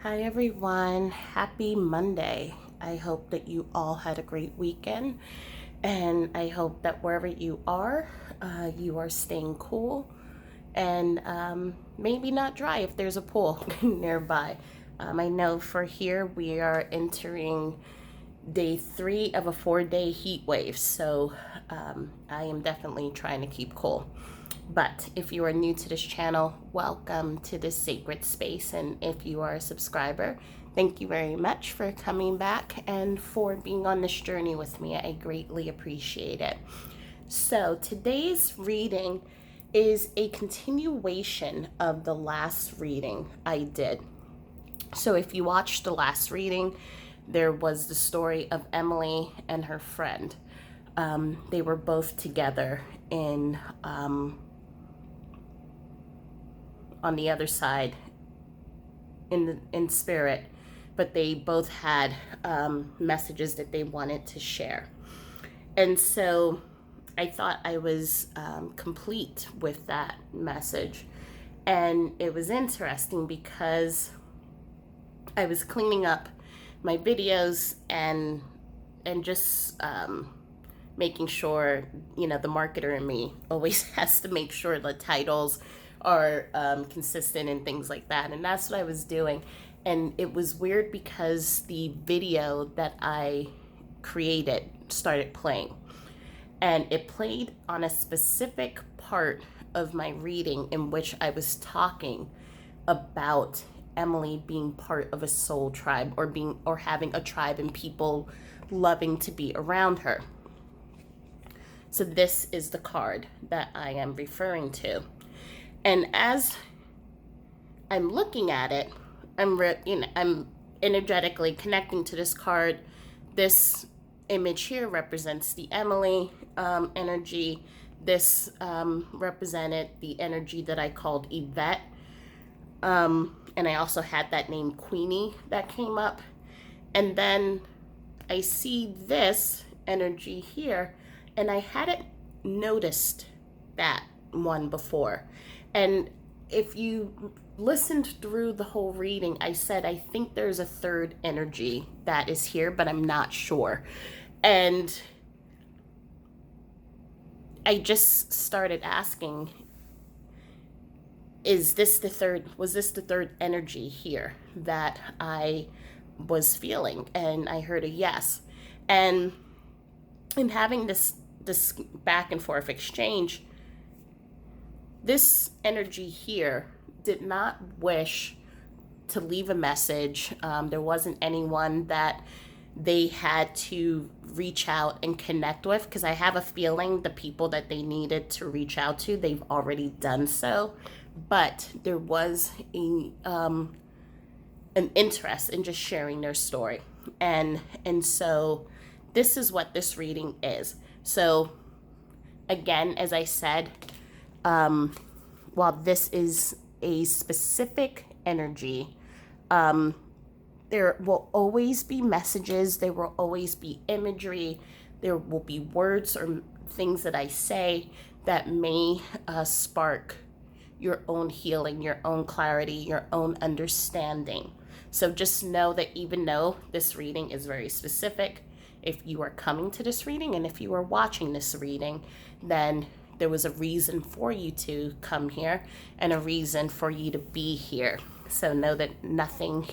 Hi everyone, happy Monday. I hope that you all had a great weekend, and I hope that wherever you are staying cool and maybe not dry if there's a pool nearby. I know for here we are entering day 3 of a 4-day heat wave, so I am definitely trying to keep cool. But if you are new to this channel, welcome to this sacred space. And if you are a subscriber, thank you very much for coming back and for being on this journey with me. I greatly appreciate it. So today's reading is a continuation of the last reading I did. So if you watched the last reading, there was the story of Emily and her friend. They were both together on the other side in spirit, but they both had messages that they wanted to share. And so I thought I was complete with that message. And it was interesting because I was cleaning up my videos and just making sure, the marketer in me always has to make sure the titles are consistent and things like that. And that's what I was doing. And it was weird because the video that I created started playing. And it played on a specific part of my reading in which I was talking about Emily being part of a soul tribe or having a tribe and people loving to be around her. So this is the card that I am referring to. And as I'm looking at it, I'm energetically connecting to this card. This image here represents the Emily energy. This represented the energy that I called Yvette. And I also had that name Queenie that came up. And then I see this energy here, and I hadn't noticed that one before. And if you listened through the whole reading, I said I think there's a third energy that is here, but I'm not sure. And I just started asking, was this the third energy here that I was feeling? And I heard a yes. And in having this back and forth exchange, this energy here did not wish to leave a message. There wasn't anyone that they had to reach out and connect with, because I have a feeling the people that they needed to reach out to, they've already done so. But there was an interest in just sharing their story. And so this is what this reading is. So again, as I said, while this is a specific energy, there will always be messages, there will always be imagery, there will be words or things that I say that may spark your own healing, your own clarity, your own understanding. So just know that even though this reading is very specific, if you are coming to this reading and if you are watching this reading, then there was a reason for you to come here and a reason for you to be here. So know that nothing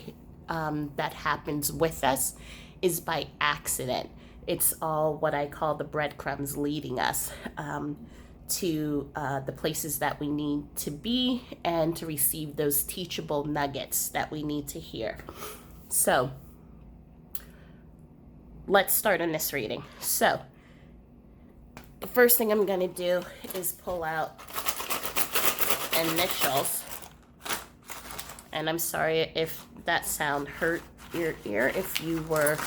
that happens with us is by accident. It's all what I call the breadcrumbs leading us to the places that we need to be and to receive those teachable nuggets that we need to hear. So let's start on this reading. So the first thing I'm going to do is pull out initials. And I'm sorry if that sound hurt your ear if you were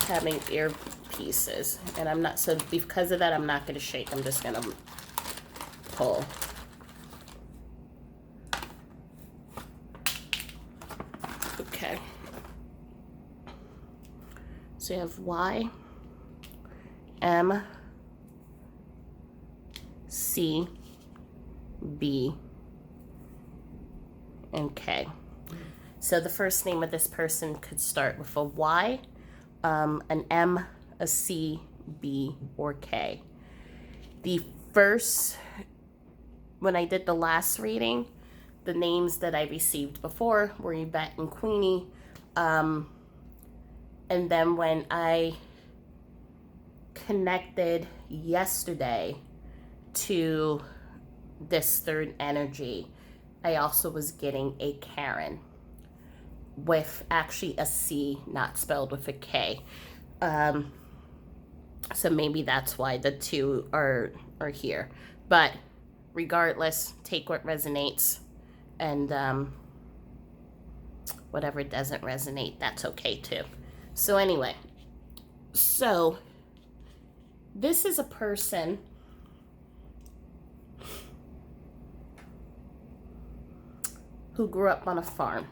having earpieces. And I'm not, so because of that, I'm not going to shake. I'm just going to pull. Okay. So you have Y, M, C, B, and K. So the first name of this person could start with a Y, an M, a C, B, or K. When I did the last reading, the names that I received before were Yvette and Queenie. And then when I connected yesterday to this third energy, I also was getting a Karen with actually a C, not spelled with a K. So maybe that's why the two are here. But regardless, take what resonates, and whatever doesn't resonate, that's okay too. So anyway, so this is a person who grew up on a farm.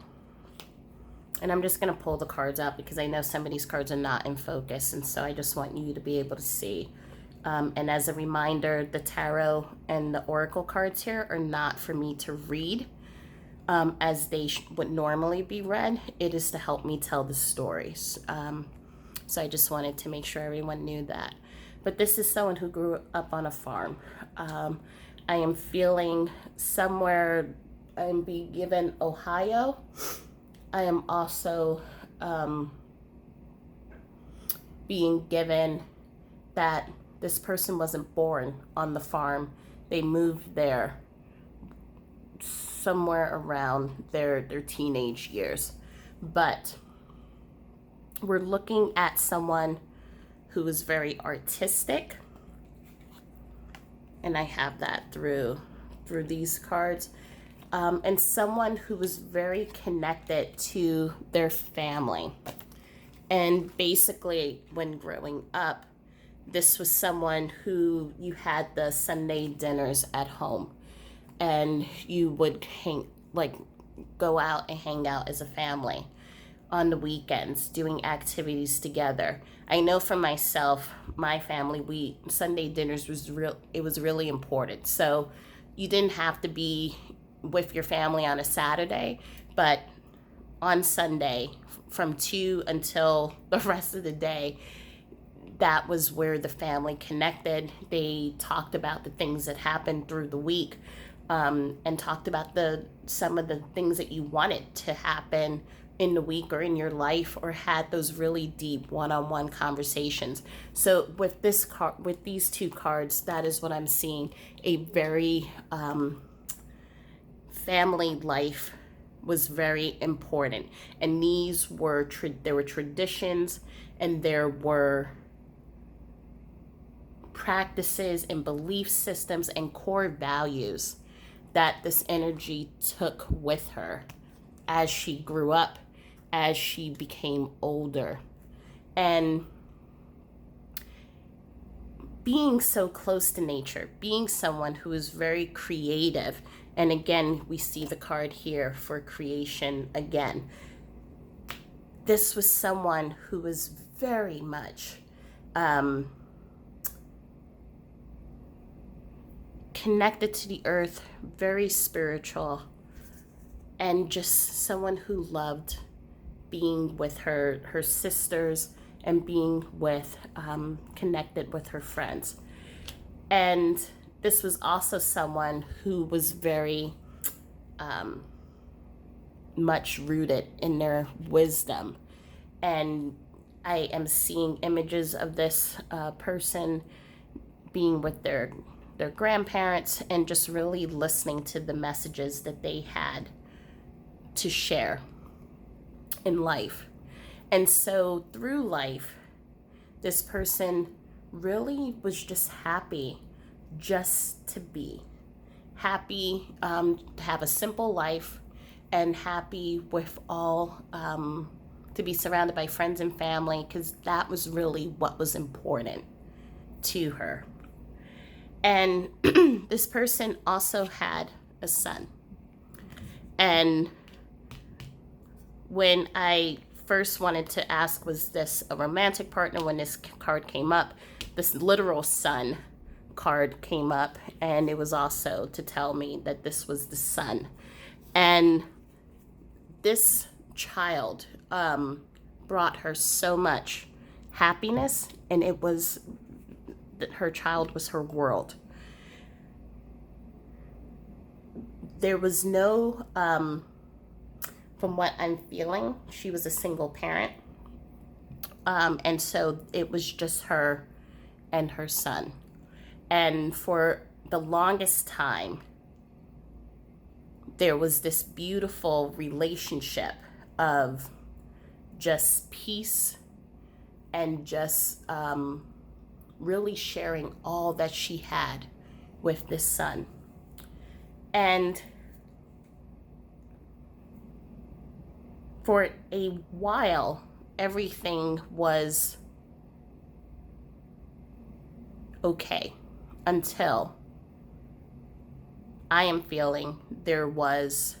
And I'm just going to pull the cards out because I know some of these cards are not in focus, and so I just want you to be able to see. And as a reminder, the tarot and the oracle cards here are not for me to read as they would normally be read. It is to help me tell the stories. So I just wanted to make sure everyone knew that. But this is someone who grew up on a farm. I am feeling somewhere, I'm being given Ohio. I am also being given that this person wasn't born on the farm. They moved there somewhere around their teenage years. But we're looking at someone who is very artistic. And I have that through these cards. And someone who was very connected to their family. And basically, when growing up, this was someone who you had the Sunday dinners at home, and you would go out and hang out as a family on the weekends, doing activities together. I know for myself, my family, Sunday dinners was really important. So you didn't have to be with your family on a Saturday, but on Sunday from 2 until the rest of the day, that was where the family connected. They talked about the things that happened through the week, and talked about some of the things that you wanted to happen in the week or in your life, or had those really deep one-on-one conversations. So with these two cards, that is what I'm seeing. A very family life was very important, and there were traditions, and there were practices and belief systems and core values that this energy took with her as she grew up, as she became older. And being so close to nature, being someone who is very creative. And again, we see the card here for creation again. This was someone who was very much connected to the earth, very spiritual, and just someone who loved being with her sisters and being connected with her friends. And this was also someone who was very much rooted in their wisdom. And I am seeing images of this person being with their grandparents and just really listening to the messages that they had to share in life. And so through life, this person really was just happy just to be happy, to have a simple life, and happy with all, to be surrounded by friends and family, because that was really what was important to her. And this person also had a son. And when I first wanted to ask, was this a romantic partner, when this card came up, this literal son card came up, and it was also to tell me that this was the son. And this child brought her so much happiness, and it was that her child was her world. There was no, from what I'm feeling, she was a single parent. And so it was just her and her son. And for the longest time, there was this beautiful relationship of just peace and just really sharing all that she had with this son. And for a while, everything was okay until I am feeling there was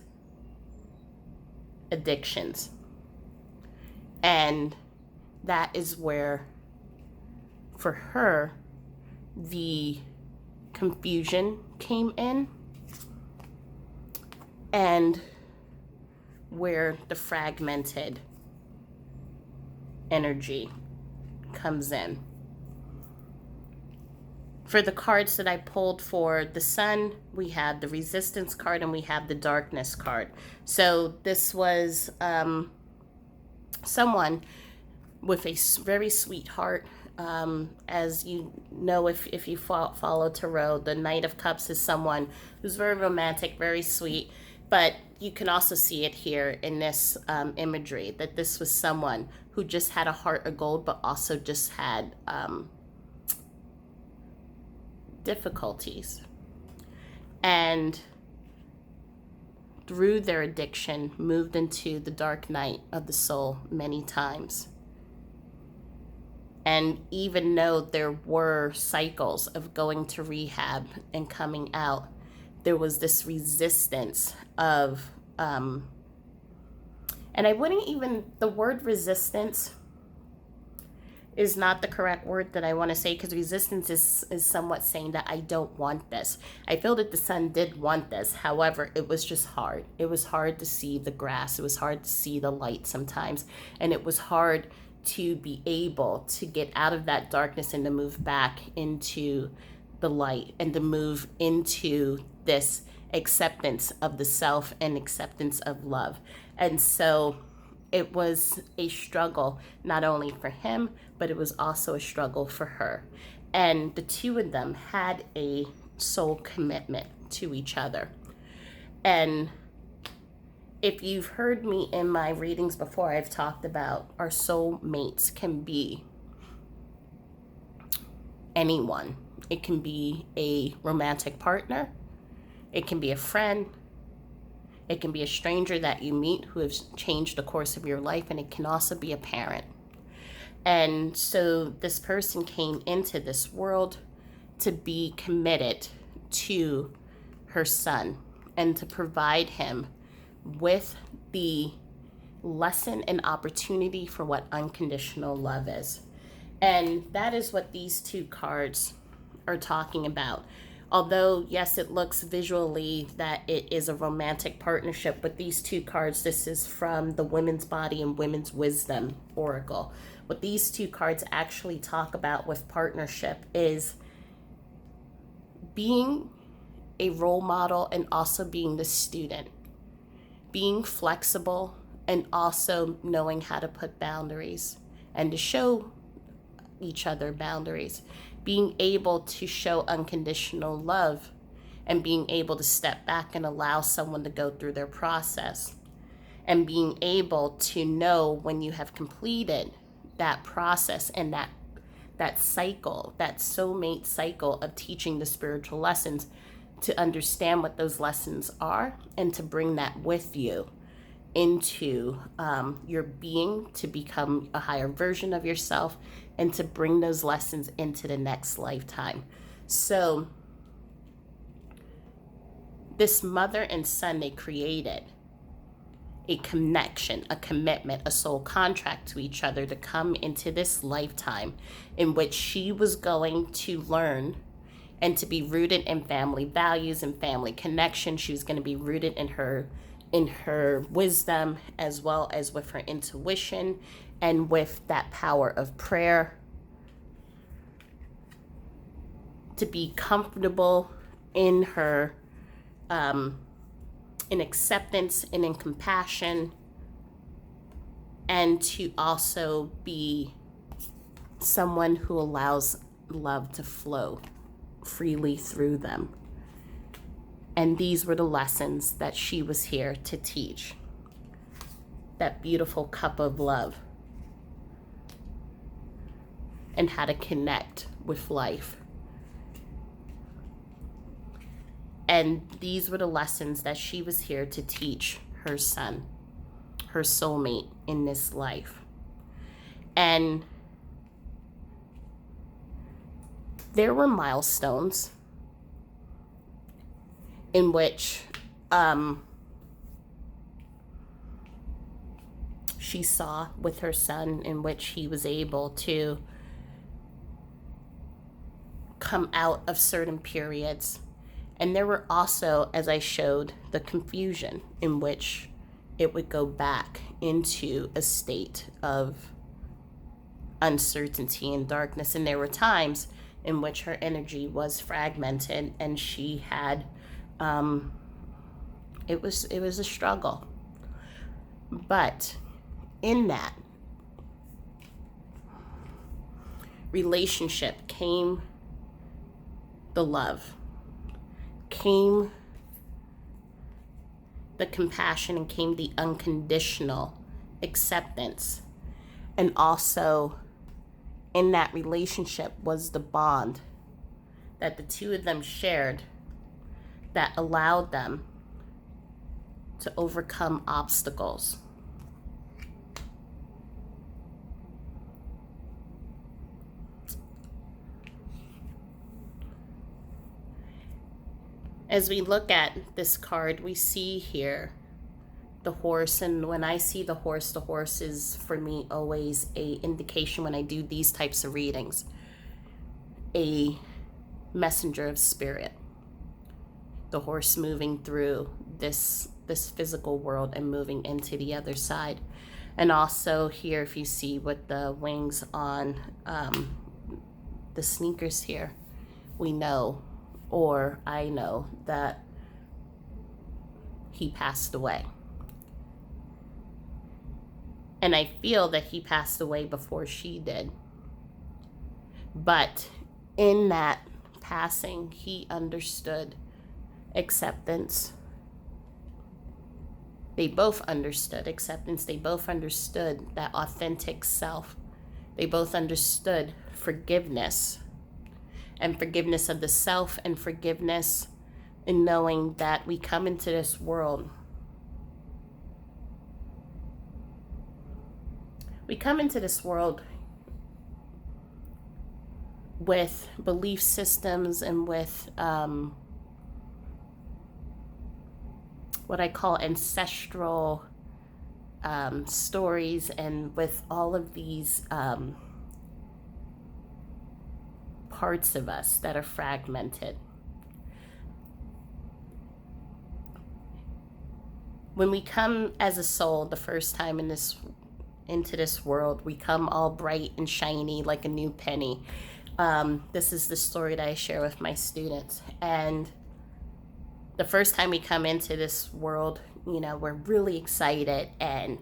addictions. And that is where, for her, the confusion came in, and where the fragmented energy comes in. For the cards that I pulled for the sun, we have the resistance card and we have the darkness card. So this was someone with a very sweet heart. As you know, if you follow tarot, the Knight of Cups is someone who's very romantic, very sweet. But you can also see it here in this imagery, that this was someone who just had a heart of gold, but also just had difficulties. And through their addiction, moved into the dark night of the soul many times. And even though there were cycles of going to rehab and coming out, there was this resistance of, and I wouldn't even, the word resistance is not the correct word that I want to say, because resistance is somewhat saying that I don't want this. I feel that the son did want this. However, it was just hard. It was hard to see the grass. It was hard to see the light sometimes. And it was hard to be able to get out of that darkness and to move back into the light and to move into this acceptance of the self and acceptance of love. And so it was a struggle, not only for him, but it was also a struggle for her. And the two of them had a soul commitment to each other. And if you've heard me in my readings before, I've talked about our soul mates can be anyone. It can be a romantic partner. It can be a friend. It can be a stranger that you meet who has changed the course of your life, and it can also be a parent. And so this person came into this world to be committed to her son and to provide him with the lesson and opportunity for what unconditional love is. And that is what these two cards are talking about. Although, yes, it looks visually that it is a romantic partnership, but these two cards, this is from the Women's Body and Women's Wisdom Oracle. What these two cards actually talk about with partnership is being a role model and also being the student. Being flexible and also knowing how to put boundaries and to show each other boundaries. Being able to show unconditional love and being able to step back and allow someone to go through their process. And being able to know when you have completed that process and that cycle, that soulmate cycle of teaching the spiritual lessons, to understand what those lessons are and to bring that with you into your being, to become a higher version of yourself and to bring those lessons into the next lifetime. So this mother and son, they created a connection, a commitment, a soul contract to each other to come into this lifetime in which she was going to learn and to be rooted in family values and family connection. She was going to be rooted in her wisdom, as well as with her intuition and with that power of prayer. To be comfortable in her in acceptance and in compassion, and to also be someone who allows love to flow freely through them. And these were the lessons that she was here to teach. That beautiful cup of love, and how to connect with life. And these were the lessons that she was here to teach her son, her soulmate in this life. And there were milestones in which she saw with her son, in which he was able to come out of certain periods. And there were also, as I showed, the confusion in which it would go back into a state of uncertainty and darkness. And there were times in which her energy was fragmented, and she had it was a struggle. But in that relationship came the love, came the compassion, and came the unconditional acceptance. And also in that relationship was the bond that the two of them shared that allowed them to overcome obstacles. As we look at this card, we see here the horse, and when I see the horse is for me always a indication, when I do these types of readings, a messenger of spirit. The horse moving through this physical world and moving into the other side. And also here, if you see with the wings on the sneakers here, we know, or I know, that he passed away. And I feel that he passed away before she did. But in that passing, he understood acceptance. They both understood acceptance. They both understood that authentic self. They both understood forgiveness, and forgiveness of the self, and forgiveness in knowing that we come into this world. We come into this world with belief systems and with what I call ancestral stories, and with all of these parts of us that are fragmented. When we come as a soul the first time into this world, we come all bright and shiny like a new penny. This is the story that I share with my students. And the first time we come into this world, we're really excited, and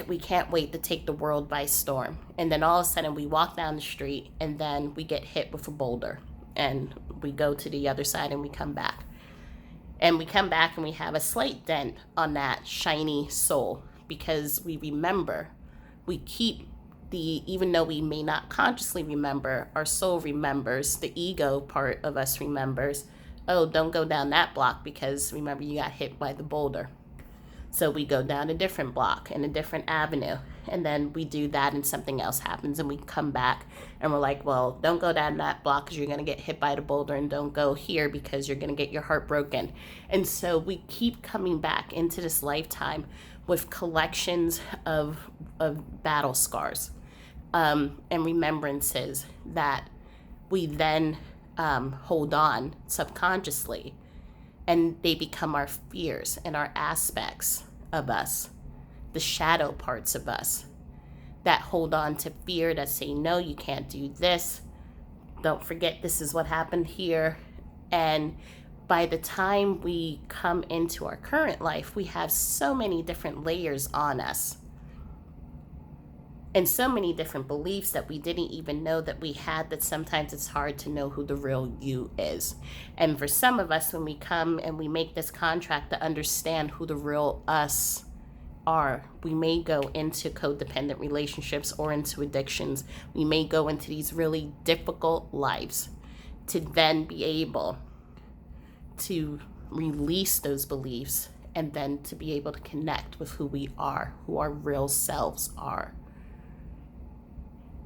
we can't wait to take the world by storm. And then all of a sudden we walk down the street, and then we get hit with a boulder, and we go to the other side, and we come back. And we come back and we have a slight dent on that shiny soul, because we remember, we keep even though we may not consciously remember, our soul remembers, the ego part of us remembers, oh, don't go down that block because remember you got hit by the boulder. So we go down a different block and a different avenue, and then we do that and something else happens, and we come back and we're like, well, don't go down that block because you're going to get hit by the boulder, and don't go here because you're going to get your heart broken. And so we keep coming back into this lifetime with collections of battle scars and remembrances that we then hold on subconsciously, and they become our fears and our aspects of us, the shadow parts of us that hold on to fear, that say, no, you can't do this. Don't forget, this is what happened here. And by the time we come into our current life, we have so many different layers on us and so many different beliefs that we didn't even know that we had, that sometimes it's hard to know who the real you is. And for some of us, when we come and we make this contract to understand who the real us are, we may go into codependent relationships or into addictions. We may go into these really difficult lives to then be able to release those beliefs and then to be able to connect with who we are, who our real selves are.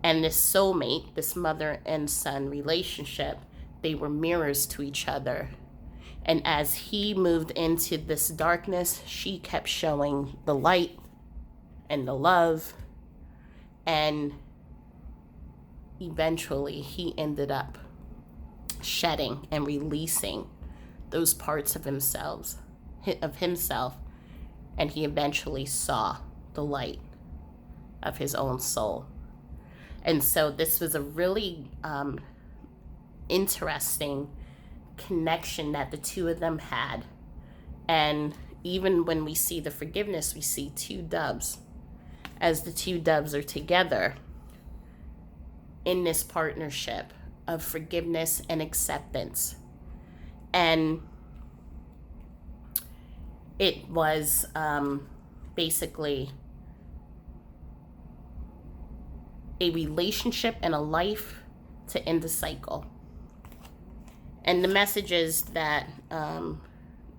And this soulmate, this mother and son relationship, they were mirrors to each other. And as he moved into this darkness, she kept showing the light and the love. And eventually he ended up shedding and releasing those parts of himself. And he eventually saw the light of his own soul. And so this was a really interesting connection that the two of them had. And even when we see the forgiveness, we see two doves. As the two doves are together in this partnership of forgiveness and acceptance. And it was basically a relationship and a life to end the cycle. And the messages that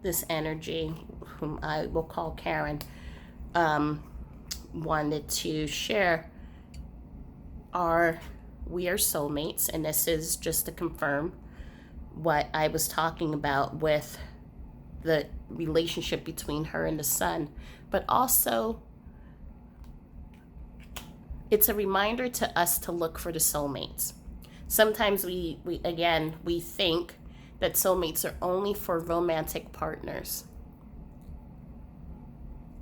this energy, whom I will call Karen, wanted to share are, we are soulmates. And this is just to confirm what I was talking about with the relationship between her and the son. But also, it's a reminder to us to look for the soulmates. Sometimes we think that soulmates are only for romantic partners.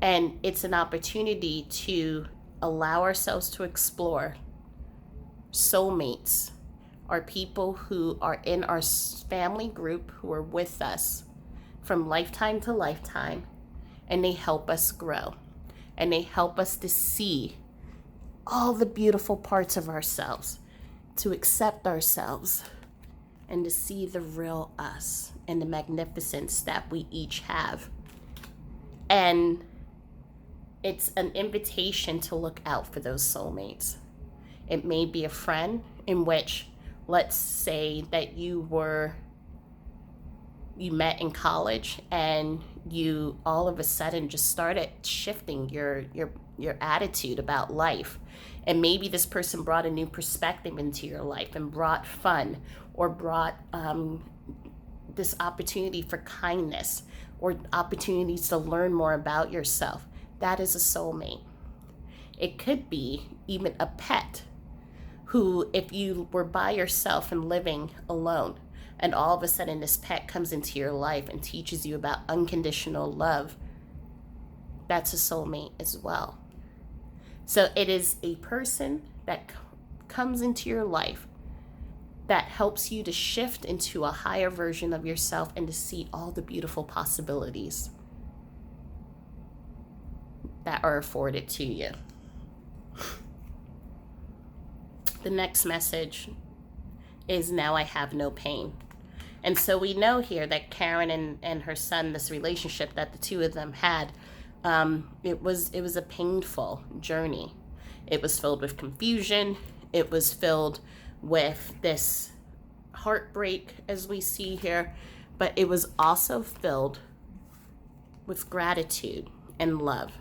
And it's an opportunity to allow ourselves to explore. Soulmates are people who are in our family group, who are with us from lifetime to lifetime, and they help us grow. And they help us to see all the beautiful parts of ourselves, to accept ourselves, and to see the real us and the magnificence that we each have. And it's an invitation to look out for those soulmates. It may be a friend in which, let's say that you met in college and you all of a sudden just started shifting your attitude about life. And maybe this person brought a new perspective into your life and brought fun, or brought this opportunity for kindness, or opportunities to learn more about yourself. That is a soulmate. It could be even a pet who, if you were by yourself and living alone, and all of a sudden this pet comes into your life and teaches you about unconditional love, that's a soulmate as well. So it is a person that comes into your life that helps you to shift into a higher version of yourself and to see all the beautiful possibilities that are afforded to you. The next message is, now I have no pain. And so we know here that Karen and her son, this relationship that the two of them had, it was a painful journey. It was filled with confusion. It was filled with this heartbreak, as we see here, but it was also filled with gratitude and love.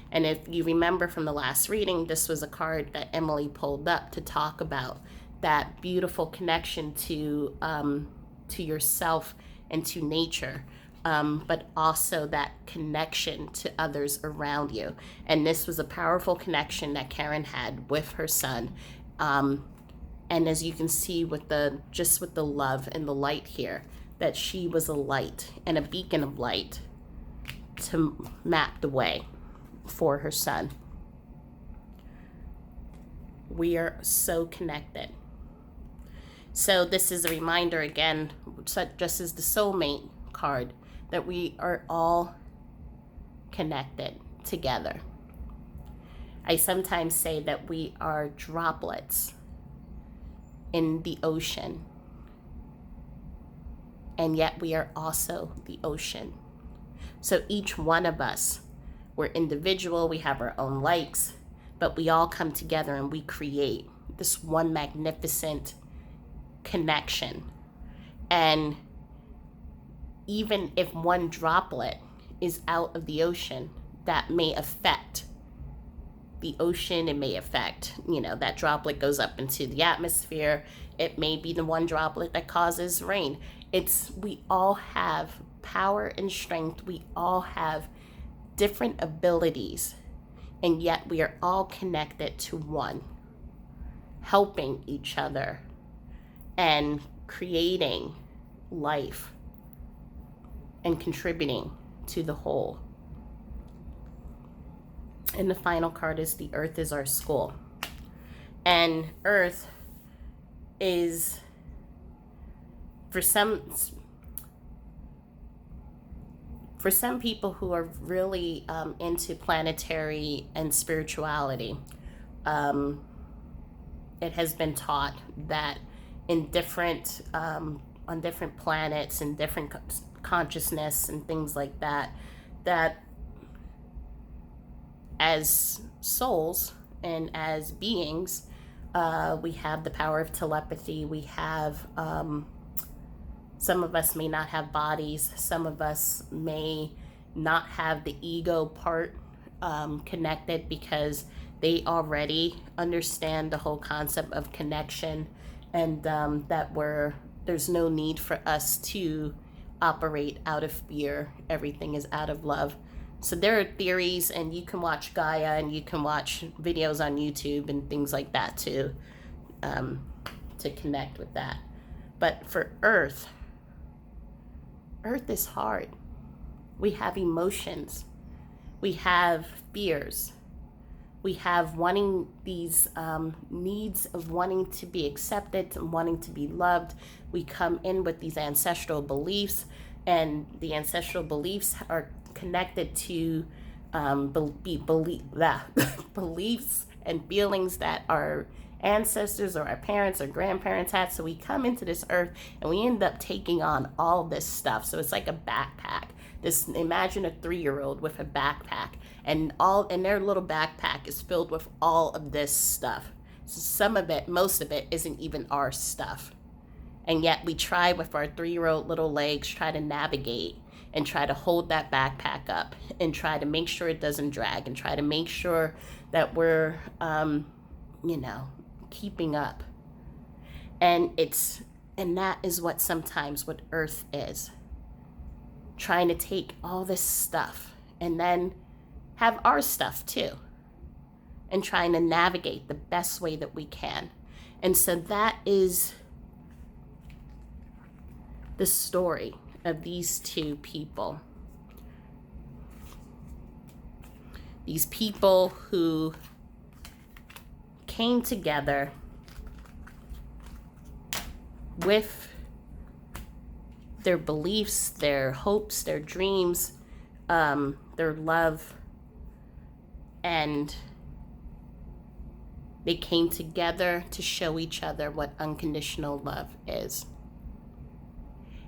And if you remember from the last reading, this was a card that Emily pulled up to talk about that beautiful connection to yourself and to nature, but also that connection to others around you. And this was a powerful connection that Karen had with her son. And as you can see with the love and the light here, that she was a light and a beacon of light to map the way for her son. We are so connected. So this is a reminder again, just as the soulmate card, that we are all connected together. I sometimes say that we are droplets in the ocean, and yet we are also the ocean. So each one of us, we're individual, we have our own likes, but we all come together and we create this one magnificent connection. And even if one droplet is out of the ocean, that may affect the ocean. It may affect, that droplet goes up into the atmosphere. It may be the one droplet that causes rain. We all have power and strength. We all have different abilities, and yet we are all connected to one, helping each other and creating life and contributing to the whole. And the final card is the Earth is our school. And Earth is, for some people who are really into planetary and spirituality, it has been taught that in different on different planets and different consciousness and things like that, that as souls and as beings, we have the power of telepathy. We have some of us may not have bodies. Some of us may not have the ego part connected, because they already understand the whole concept of connection, and that there's no need for us to operate out of fear. Everything is out of love. So there are theories, and you can watch Gaia, and you can watch videos on YouTube and things like that to connect with that. But for Earth is hard. We have emotions. We have fears. We have wanting these needs of wanting to be accepted and wanting to be loved. We come in with these ancestral beliefs, and the ancestral beliefs are connected to beliefs and feelings that our ancestors or our parents or grandparents had. So we come into this earth and we end up taking on all this stuff. So it's like a backpack. Imagine a 3-year-old with a backpack, and their little backpack is filled with all of this stuff. So most of it isn't even our stuff. And yet we try with our 3-year-old little legs, try to navigate and try to hold that backpack up and try to make sure it doesn't drag and try to make sure that we're, keeping up. And that is what Earth is. Trying to take all this stuff and then have our stuff too, and trying to navigate the best way that we can. And so that is the story of these two people. These people who came together with their beliefs, their hopes, their dreams, their love, and they came together to show each other what unconditional love is.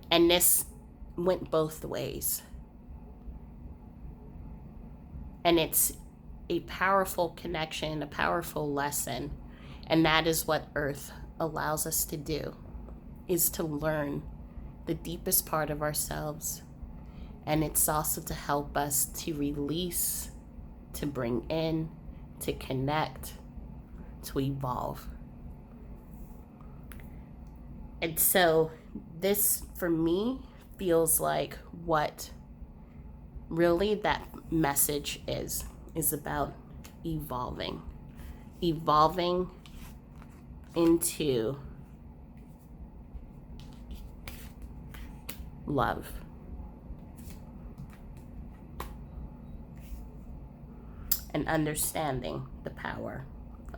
And this went both ways. And it's a powerful connection, a powerful lesson. And that is what Earth allows us to do, is to learn the deepest part of ourselves. And it's also to help us to release, to bring in, to connect, to evolve. And so this, for me, feels like what really that message is about evolving into love. And understanding the power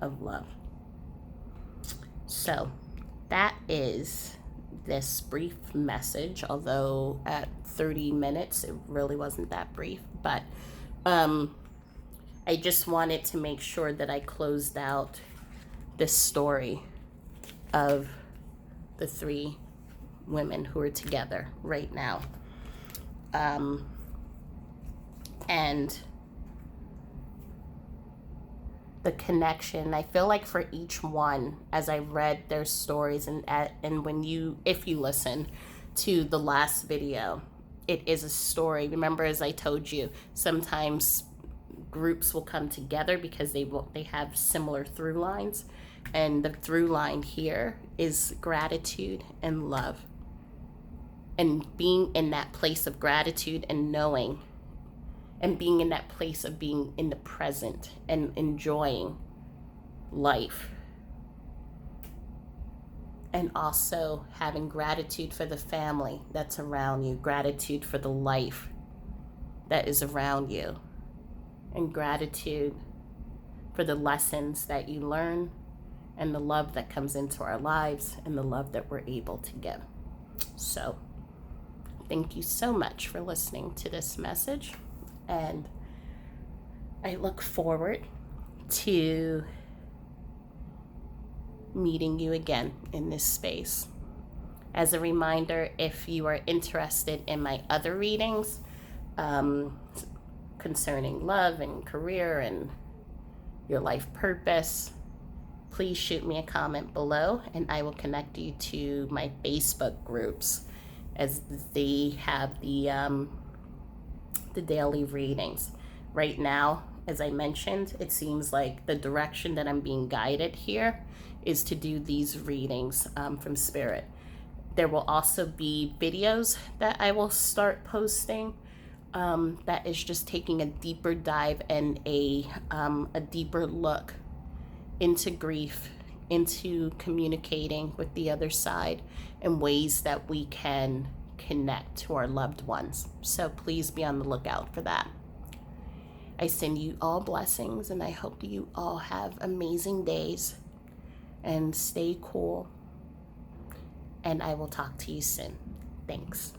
of love. So that is this brief message, although at 30 minutes it really wasn't that brief, but I just wanted to make sure that I closed out this story of the 3 women who are together right now. And the connection, I feel like for each one, as I read their stories, and if you listen to the last video, it is a story. Remember, as I told you, sometimes groups will come together because they have similar through lines, and the through line here is gratitude and love, and being in that place of gratitude and knowing, and being in that place of being in the present and enjoying life. And also having gratitude for the family that's around you, gratitude for the life that is around you, and gratitude for the lessons that you learn, and the love that comes into our lives, and the love that we're able to give. So thank you so much for listening to this message. And I look forward to meeting you again in this space. As a reminder, if you are interested in my other readings concerning love and career and your life purpose, please shoot me a comment below, and I will connect you to my Facebook groups, as they have the daily readings. Right now, as I mentioned, it seems like the direction that I'm being guided here is to do these readings from Spirit. There will also be videos that I will start posting that is just taking a deeper dive and a deeper look into grief, into communicating with the other side, and ways that we can connect to our loved ones. So please be on the lookout for that. I send you all blessings, and I hope you all have amazing days, and stay cool. And I will talk to you soon. Thanks.